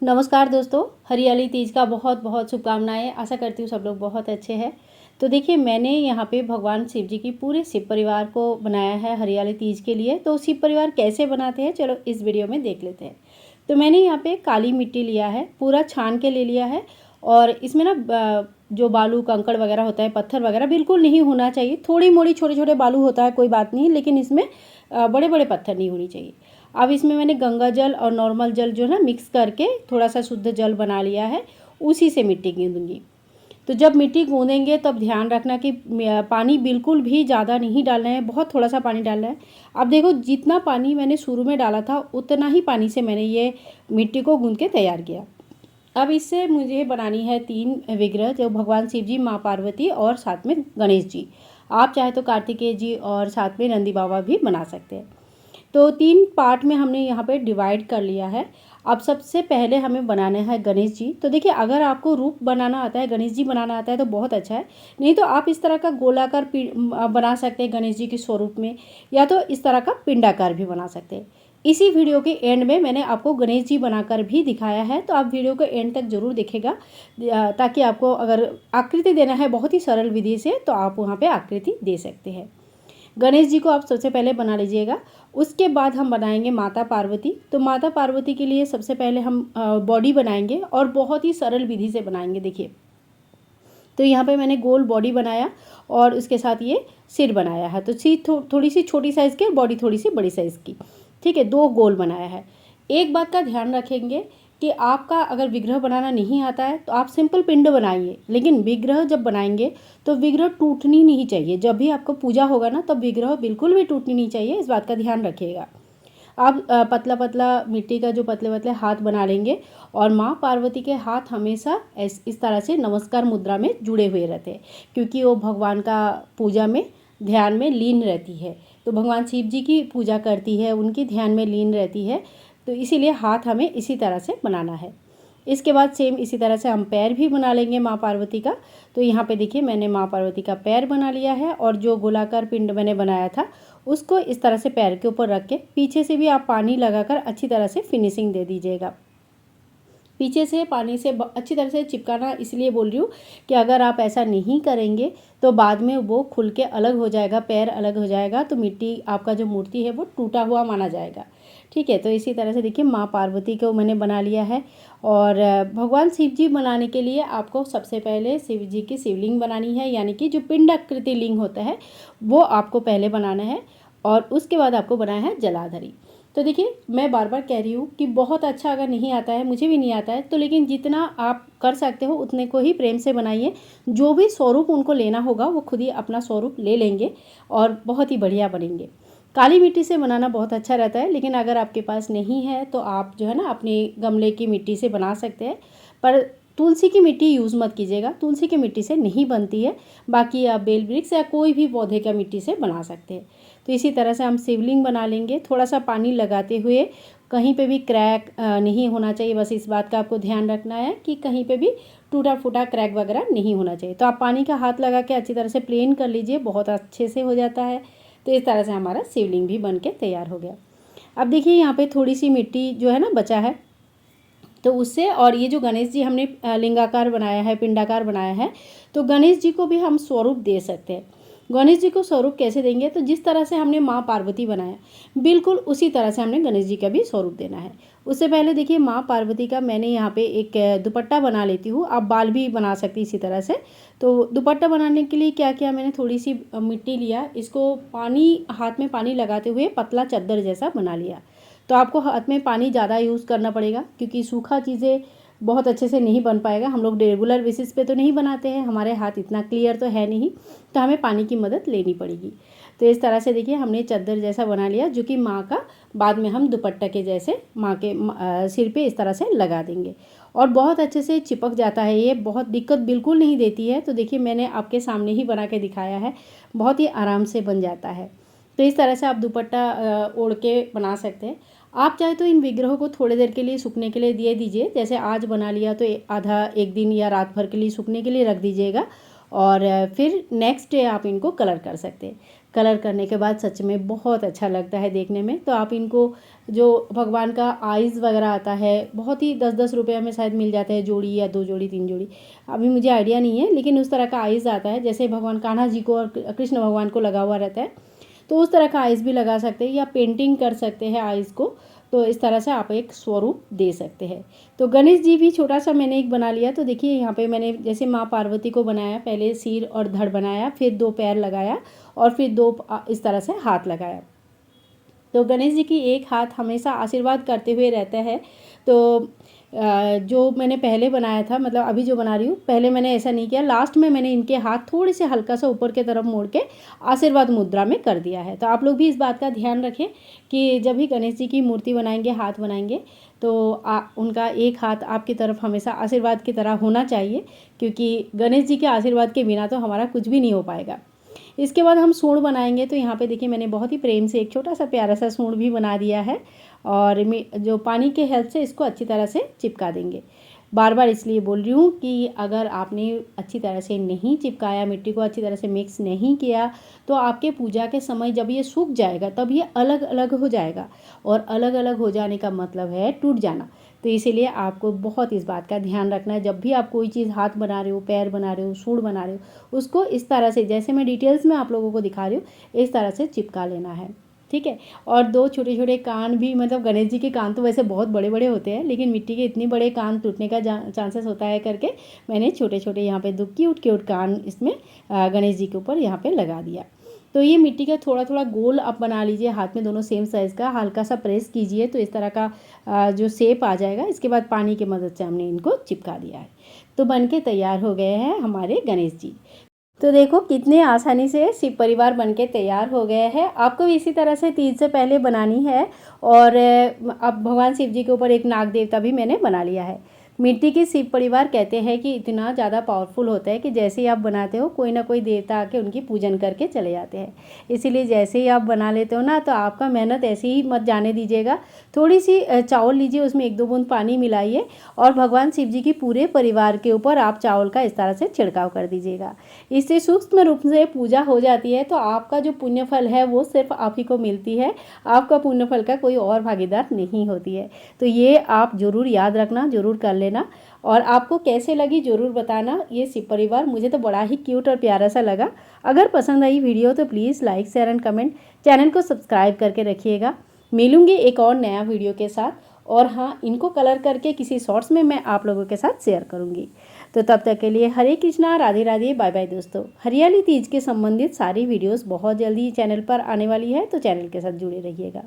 नमस्कार दोस्तों, हरियाली तीज का बहुत बहुत शुभकामनाएं। आशा करती हूँ सब लोग बहुत अच्छे हैं। तो देखिए, मैंने यहाँ पे भगवान शिव जी की पूरे शिव परिवार को बनाया है हरियाली तीज के लिए। तो शिव परिवार कैसे बनाते हैं, चलो इस वीडियो में देख लेते हैं। तो मैंने यहाँ पे काली मिट्टी लिया है, पूरा छान के ले लिया है। और इसमें ना जो बालू कंकड़ वगैरह होता है, पत्थर वगैरह बिल्कुल नहीं होना चाहिए। थोड़ी मोड़ी छोटे छोटे बालू होता है, कोई बात नहीं, लेकिन इसमें बड़े बड़े पत्थर नहीं होनी चाहिए। अब इसमें मैंने गंगा जल और नॉर्मल जल जो है ना मिक्स करके थोड़ा सा शुद्ध जल बना लिया है, उसी से मिट्टी गूंदूंगी। तो जब मिट्टी गूंदेंगे तब ध्यान रखना कि पानी बिल्कुल भी ज़्यादा नहीं डालना है, बहुत थोड़ा सा पानी डालना है। अब देखो, जितना पानी मैंने शुरू में डाला था उतना ही पानी से मैंने ये मिट्टी को गूंद के तैयार किया। अब इससे मुझे बनानी है 3 विग्रह, जो भगवान शिव जी, माँ पार्वती और साथ में गणेश जी। आप चाहे तो कार्तिकेय जी और साथ में नंदी बाबा भी बना सकते हैं। तो 3 पार्ट में हमने यहाँ पे डिवाइड कर लिया है। अब सबसे पहले हमें बनाना है गणेश जी। तो देखिए, अगर आपको रूप बनाना आता है, गणेश जी बनाना आता है तो बहुत अच्छा है, नहीं तो आप इस तरह का गोलाकार बना सकते हैं गणेश जी के स्वरूप में, या तो इस तरह का पिंडाकार भी बना सकते हैं। इसी वीडियो के एंड में मैंने आपको गणेश जी बनाकर भी दिखाया है, तो आप वीडियो के एंड तक ज़रूर देखेगा, ताकि आपको अगर आकृति देना है बहुत ही सरल विधि से, तो आप वहाँ पर आकृति दे सकते हैं। गणेश जी को आप सबसे पहले बना लीजिएगा। उसके बाद हम बनाएंगे माता पार्वती। तो माता पार्वती के लिए सबसे पहले हम बॉडी बनाएंगे, और बहुत ही सरल विधि से बनाएंगे। देखिए, तो यहाँ पे मैंने गोल बॉडी बनाया और उसके साथ ये सिर बनाया है। तो सिर थोड़ी सी छोटी साइज़ की, बॉडी थोड़ी सी बड़ी साइज़ की, ठीक है, 2 गोल बनाया है। एक बात का ध्यान रखेंगे कि आपका अगर विग्रह बनाना नहीं आता है तो आप सिंपल पिंड बनाइए, लेकिन विग्रह जब बनाएंगे तो विग्रह टूटनी नहीं चाहिए। जब भी आपको पूजा होगा ना, तब विग्रह बिल्कुल भी टूटनी नहीं चाहिए, इस बात का ध्यान रखिएगा। आप पतला पतला मिट्टी का जो पतले पतले हाथ बना लेंगे, और माँ पार्वती के हाथ हमेशा इस तरह से नमस्कार मुद्रा में जुड़े हुए रहते हैं, क्योंकि वो भगवान का पूजा में ध्यान में लीन रहती है। तो भगवान शिव जी की पूजा करती है, उनकी ध्यान में लीन रहती है, तो इसीलिए हाथ हमें इसी तरह से बनाना है। इसके बाद सेम इसी तरह से हम पैर भी बना लेंगे माँ पार्वती का। तो यहाँ पे देखिए, मैंने माँ पार्वती का पैर बना लिया है, और जो गोलाकार पिंड मैंने बनाया था उसको इस तरह से पैर के ऊपर रख के पीछे से भी आप पानी लगाकर अच्छी तरह से फिनिशिंग दे दीजिएगा। पीछे से पानी से अच्छी तरह से चिपकाना इसलिए बोल रही हूँ कि अगर आप ऐसा नहीं करेंगे तो बाद में वो खुल के अलग हो जाएगा, पैर अलग हो जाएगा, तो मिट्टी आपका जो मूर्ति है वो टूटा हुआ माना जाएगा। ठीक है, तो इसी तरह से देखिए, माँ पार्वती को मैंने बना लिया है। और भगवान शिव जी बनाने के लिए आपको सबसे पहले शिव जी की शिवलिंग बनानी है, यानी कि जो पिंडाकृति लिंग होता है वो आपको पहले बनाना है, और उसके बाद आपको बनाना है जलाधरी। तो देखिए, मैं बार बार कह रही हूँ कि बहुत अच्छा अगर नहीं आता है, मुझे भी नहीं आता है, तो लेकिन जितना आप कर सकते हो उतने को ही प्रेम से बनाइए। जो भी स्वरूप उनको लेना होगा वो खुद ही अपना स्वरूप ले लेंगे और बहुत ही बढ़िया बनेंगे। काली मिट्टी से बनाना बहुत अच्छा रहता है, लेकिन अगर आपके पास नहीं है तो आप जो है ना अपने गमले की मिट्टी से बना सकते हैं, पर तुलसी की मिट्टी यूज़ मत कीजिएगा, तुलसी की मिट्टी से नहीं बनती है। बाकी आप बेल वृक्ष या कोई भी पौधे का मिट्टी से बना सकते हैं। तो इसी तरह से हम शिवलिंग बना लेंगे, थोड़ा सा पानी लगाते हुए। कहीं पे भी क्रैक नहीं होना चाहिए, बस इस बात का आपको ध्यान रखना है कि कहीं पे भी टूटा फूटा क्रैक वगैरह नहीं होना चाहिए। तो आप पानी का हाथ लगा के अच्छी तरह से प्लेन कर लीजिए, बहुत अच्छे से हो जाता है। तो इस तरह से हमारा शिवलिंग भी बन के तैयार हो गया। अब देखिए, यहाँ पे थोड़ी सी मिट्टी जो है ना बचा है, तो उससे, और ये जो गणेश जी हमने लिंगाकार बनाया है, पिंडाकार बनाया है, तो गणेश जी को भी हम स्वरूप दे सकते हैं। गणेश जी को स्वरूप कैसे देंगे, तो जिस तरह से हमने माँ पार्वती बनाया बिल्कुल उसी तरह से हमने गणेश जी का भी स्वरूप देना है। उससे पहले देखिए, माँ पार्वती का मैंने यहाँ पे एक दुपट्टा बना लेती हूँ। आप बाल भी बना सकती इसी तरह से। तो दुपट्टा बनाने के लिए क्या किया, मैंने थोड़ी सी मिट्टी लिया, इसको हाथ में पानी लगाते हुए पतला चद्दर जैसा बना लिया। तो आपको हाथ में पानी ज़्यादा यूज़ करना पड़ेगा, क्योंकि सूखा चीज़ें बहुत अच्छे से नहीं बन पाएगा। हम लोग रेगुलर बेसिस पे तो नहीं बनाते हैं, हमारे हाथ इतना क्लियर तो है नहीं, तो हमें पानी की मदद लेनी पड़ेगी। तो इस तरह से देखिए, हमने चद्दर जैसा बना लिया, जो कि माँ का बाद में हम दुपट्टा के जैसे माँ के सिर पे इस तरह से लगा देंगे, और बहुत अच्छे से चिपक जाता है। ये बहुत दिक्कत बिल्कुल नहीं देती है। तो देखिए, मैंने आपके सामने ही बना के दिखाया है, बहुत ही आराम से बन जाता है। तो इस तरह से आप दुपट्टा ओढ़ के बना सकते हैं। आप चाहे तो इन विग्रहों को थोड़ी देर के लिए सूखने के लिए दे दीजिए, जैसे आज बना लिया तो आधा एक दिन या रात भर के लिए सूखने के लिए रख दीजिएगा, और फिर नेक्स्ट डे आप इनको कलर कर सकते हैं। कलर करने के बाद सच में बहुत अच्छा लगता है देखने में। तो आप इनको, जो भगवान का आइज़ वगैरह आता है, बहुत ही 10-10 रुपये में शायद मिल जाता है जोड़ी, या 2 जोड़ी 3 जोड़ी, अभी मुझे आइडिया नहीं है, लेकिन उस तरह का आइज़ आता है जैसे भगवान कान्हा जी को और कृष्ण भगवान को लगा हुआ रहता है, तो उस तरह का आइज़ भी लगा सकते हैं, या पेंटिंग कर सकते हैं आइज़ को। तो इस तरह से आप एक स्वरूप दे सकते हैं। तो गणेश जी भी छोटा सा मैंने एक बना लिया। तो देखिए यहाँ पे मैंने जैसे माँ पार्वती को बनाया, पहले सिर और धड़ बनाया, फिर 2 पैर लगाया, और फिर 2 इस तरह से हाथ लगाया। तो गणेश जी की एक हाथ हमेशा आशीर्वाद करते हुए रहता है। तो जो मैंने पहले बनाया था, मतलब अभी जो बना रही हूँ, पहले मैंने ऐसा नहीं किया, लास्ट में मैंने इनके हाथ थोड़े से हल्का सा ऊपर की तरफ मोड़ के आशीर्वाद मुद्रा में कर दिया है। तो आप लोग भी इस बात का ध्यान रखें कि जब भी गणेश जी की मूर्ति बनाएंगे, हाथ बनाएंगे, तो उनका एक हाथ आपकी तरफ हमेशा आशीर्वाद की तरह होना चाहिए, क्योंकि गणेश जी के आशीर्वाद के बिना तो हमारा कुछ भी नहीं हो पाएगा। इसके बाद हम सूंड बनाएंगे। तो यहाँ पे देखिए मैंने बहुत ही प्रेम से एक छोटा सा प्यारा सा सूंड भी बना दिया है, और जो पानी के हेल्प से इसको अच्छी तरह से चिपका देंगे। बार बार इसलिए बोल रही हूँ कि अगर आपने अच्छी तरह से नहीं चिपकाया, मिट्टी को अच्छी तरह से मिक्स नहीं किया, तो आपके पूजा के समय जब ये सूख जाएगा तब ये अलग अलग हो जाएगा, और अलग अलग हो जाने का मतलब है टूट जाना। तो इसीलिए आपको बहुत इस बात का ध्यान रखना है, जब भी आप कोई चीज़ हाथ बना रहे हो, पैर बना रहे हो, सूंड बना रहे हो, उसको इस तरह से, जैसे मैं डिटेल्स में आप लोगों को दिखा रही हूँ, इस तरह से चिपका लेना है, ठीक है। और 2 छोटे छोटे कान भी, मतलब गणेश जी के कान तो वैसे बहुत बड़े बड़े होते हैं, लेकिन मिट्टी के इतने बड़े कान टूटने का चांसेस होता है करके मैंने छोटे छोटे यहाँ पे 2 क्यूट क्यूट कान इसमें गणेश जी के ऊपर यहाँ पे लगा दिया। तो ये मिट्टी का थोड़ा थोड़ा गोल आप बना लीजिए, हाथ में दोनों सेम साइज़ का, हल्का सा प्रेस कीजिए तो इस तरह का जो शेप आ जाएगा। इसके बाद पानी की मदद से हमने इनको चिपका दिया है। तो बन के तैयार हो गए हैं हमारे गणेश जी। तो देखो कितने आसानी से शिव परिवार बनके तैयार हो गया है। आपको भी इसी तरह से तीज से पहले बनानी है। और अब भगवान शिव जी के ऊपर एक नाग देवता भी मैंने बना लिया है। मिट्टी के शिव परिवार कहते हैं कि इतना ज़्यादा पावरफुल होता है कि जैसे ही आप बनाते हो कोई ना कोई देवता आके उनकी पूजन करके चले जाते हैं। इसीलिए जैसे ही आप बना लेते हो ना, तो आपका मेहनत ऐसे ही मत जाने दीजिएगा। थोड़ी सी चावल लीजिए, उसमें 1-2 बूंद पानी मिलाइए, और भगवान शिव जी की पूरे परिवार के ऊपर आप चावल का इस तरह से छिड़काव कर दीजिएगा। इससे सूक्ष्म रूप से पूजा हो जाती है। तो आपका जो पुण्य फल है वो सिर्फ आप ही को मिलती है, आपका पुण्य फल का कोई और भागीदार नहीं होती है। तो ये आप ज़रूर याद रखना, ज़रूर कर लेना। और आपको कैसे लगी ज़रूर बताना ये शिव परिवार। मुझे तो बड़ा ही क्यूट और प्यारा सा लगा। अगर पसंद आई वीडियो तो please like, share and comment, channel को सब्सक्राइब करके रखिएगा। मिलूंगी एक और नया वीडियो के साथ। और हाँ, इनको कलर करके किसी शॉर्ट्स में मैं आप लोगों के साथ शेयर करूँगी। तो तब तक के लिए हरे कृष्णा, राधे राधे, बाय बाय दोस्तों। हरियाली तीज के संबंधित सारी वीडियोस बहुत जल्दी चैनल पर आने वाली है, तो चैनल के साथ जुड़े रहिएगा।